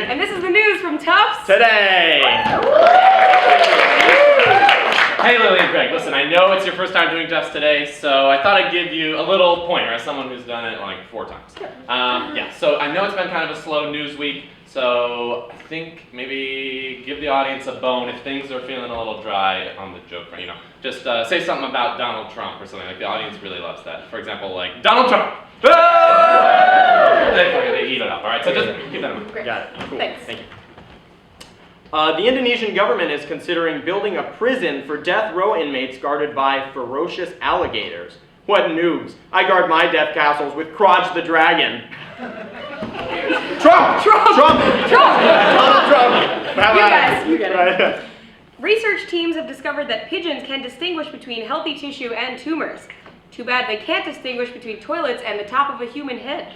Greg. And this is the news from Tufts Today. Hey, Lily and Greg, listen, I know it's your first time doing Tufts today, so I thought I'd give you a little pointer as someone who's done it like 4 times. So I know it's been kind of a slow news week, so I think maybe give the audience a bone if things are feeling a little dry on the joke front, Just say something about Donald Trump or something, like the audience really loves that. For example, like, Donald Trump! They eat it up, alright? So just keep that in mind. Great. Got it. Cool. Thanks. Thank you. The Indonesian government is considering building a prison for death row inmates guarded by ferocious alligators. What noobs. I guard my death castles with Crotch the Dragon. Trump! Donald Trump! You get it. Research teams have discovered that pigeons can distinguish between healthy tissue and tumors. Too bad they can't distinguish between toilets and the top of a human head.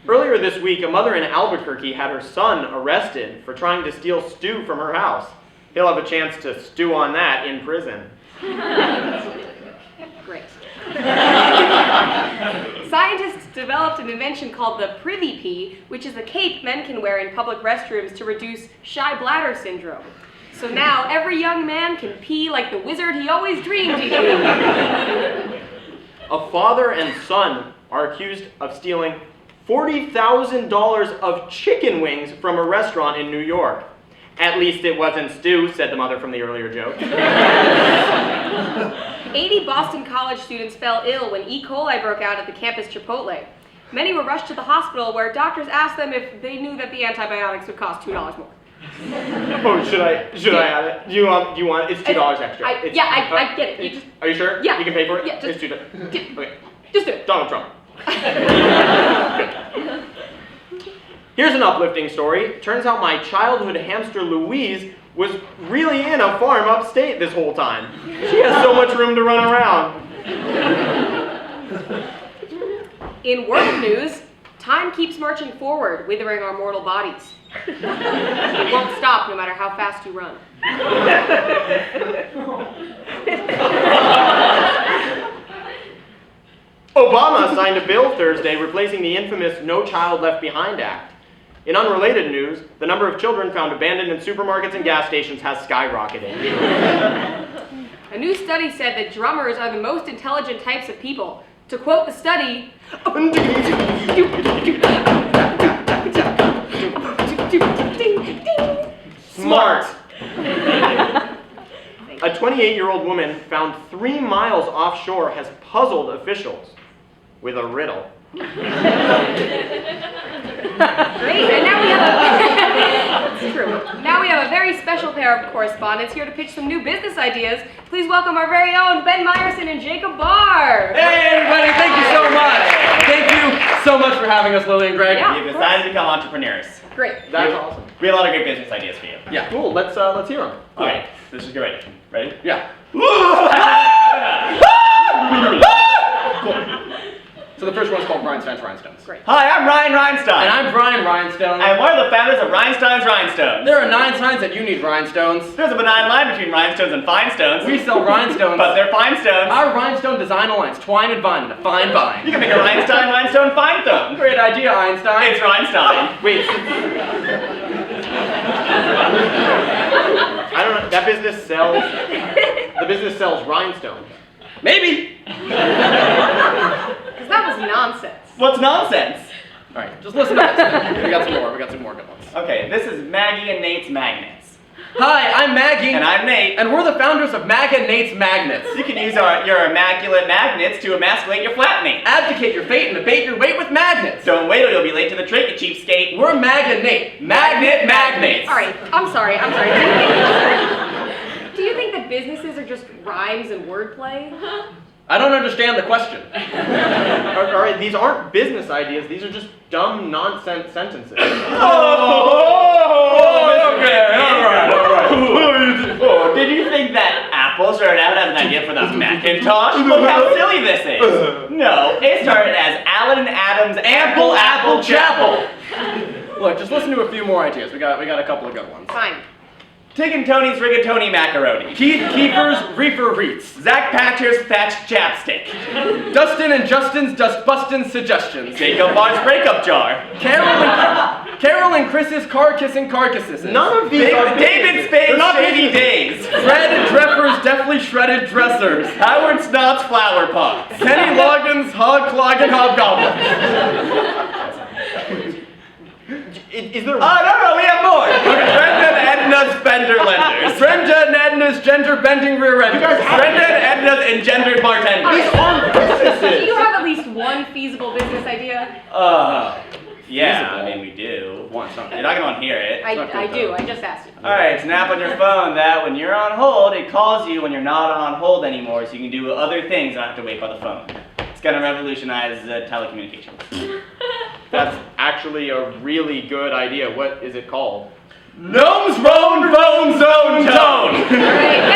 Earlier this week, a mother in Albuquerque had her son arrested for trying to steal stew from her house. He'll have a chance to stew on that in prison. Great. Scientists developed an invention called the Privy Pee, which is a cape men can wear in public restrooms to reduce shy bladder syndrome. So now every young man can pee like the wizard he always dreamed he could. A father and son are accused of stealing $40,000 of chicken wings from a restaurant in New York. At least it wasn't stew, said the mother from the earlier joke. 80 Boston college students fell ill when E. coli broke out at the campus Chipotle. Many were rushed to the hospital where doctors asked them if they knew that the antibiotics would cost $2 more. Oh, should I add it? Do you want it's $2 extra. I get it. You just, are you sure? Yeah. You can pay for it? Yeah, It's $2. Okay. Just do it. Donald Trump. Here's an uplifting story. Turns out my childhood hamster Louise was really in a farm upstate this whole time. She has so much room to run around. In world news, time keeps marching forward, withering our mortal bodies. It won't stop no matter how fast you run. Obama signed a bill Thursday replacing the infamous No Child Left Behind Act. In unrelated news, the number of children found abandoned in supermarkets and gas stations has skyrocketed. A new study said that drummers are the most intelligent types of people. To quote the study, Smart. A 28-year-old woman found 3 miles offshore has puzzled officials with a riddle. Great, and now we have that's true. Now we have a very special pair of correspondents here to pitch some new business ideas. Please welcome our very own Ben Meyerson and Jacob Barr. Hey everybody, thank you so much. Thank you so much for having us, Lily and Greg. Yeah. We've decided to become entrepreneurs. Great. That's awesome. We have a lot of great business ideas for you. Yeah. Cool. Let's hear them. All right, let's just get ready. Ready? Yeah. So the first one's called Rhinestones. Great. Hi, I'm Ryan Rhinestone. And I'm Brian Rhinestone. I'm one of the founders of Rhinestones Rhinestones. There are 9 signs that you need rhinestones. There's a benign line between rhinestones and fine stones. We sell rhinestones. But they're fine stones. Our rhinestone design aligns twine and vine in a fine vine. You can make a rhinestone fine stone. Great idea, Einstein. It's Rhinestone. Wait. I don't know. That business sells. The business sells rhinestones. Maybe. Because that was nonsense. What's nonsense? All right, just listen to this. We got some more good ones. Okay, this is Maggie and Nate's Magnets. Hi, I'm Maggie. And I'm Nate. And we're the founders of Mag and Nate's Magnets. You can use your immaculate magnets to emasculate your flatmate. Abdicate your fate and debate your weight with magnets. Don't wait or you'll be late to the trick, you cheapskate. We're Mag and Nate. Magnet Magnates. All right, I'm sorry. Do you think that businesses are just rhymes and wordplay? I don't understand the question. All right, these aren't business ideas. These are just dumb nonsense sentences. Okay, all right. Oh, did you think that Apple started out as an idea for the Macintosh? Look how silly this is. No, it started as Alan and Adam's Ample Apple Chapel. Look, just listen to a few more ideas. We got a couple of good ones. Fine. Tig and Tony's Rigatoni Macaroni. Keith Keefer's Reefer Reets. Zach Patcher's Thatch Chapstick. Dustin and Justin's Dust Bustin' Suggestions. Jacob Barr's Breakup Jar. Carol Carol and Chris's car-kissing carcasses. None of these are David Spade's Shady Days. Fred Dreffer's deftly shredded dressers. Howard Snott's Flower Pots. Kenny Loggins' hog-clogging hobgoblins. Is there... No, we have more. Brenda and Edna's Bender Lenders. Brenda and Edna's gender-bending rear-enders. Brenda and Edna's engendered bartenders. These aren't Do businesses. you have at least one feasible business idea? Yeah, Feasible. I mean, we do. Want something. You're not going to want to hear it. I do. I just asked you. Alright, it's an app on your phone that when you're on hold, it calls you when you're not on hold anymore, so you can do other things and not have to wait by the phone. It's going to revolutionize telecommunications. That's actually a really good idea. What is it called? Gnome's Bone Bone Zone Tone. All right,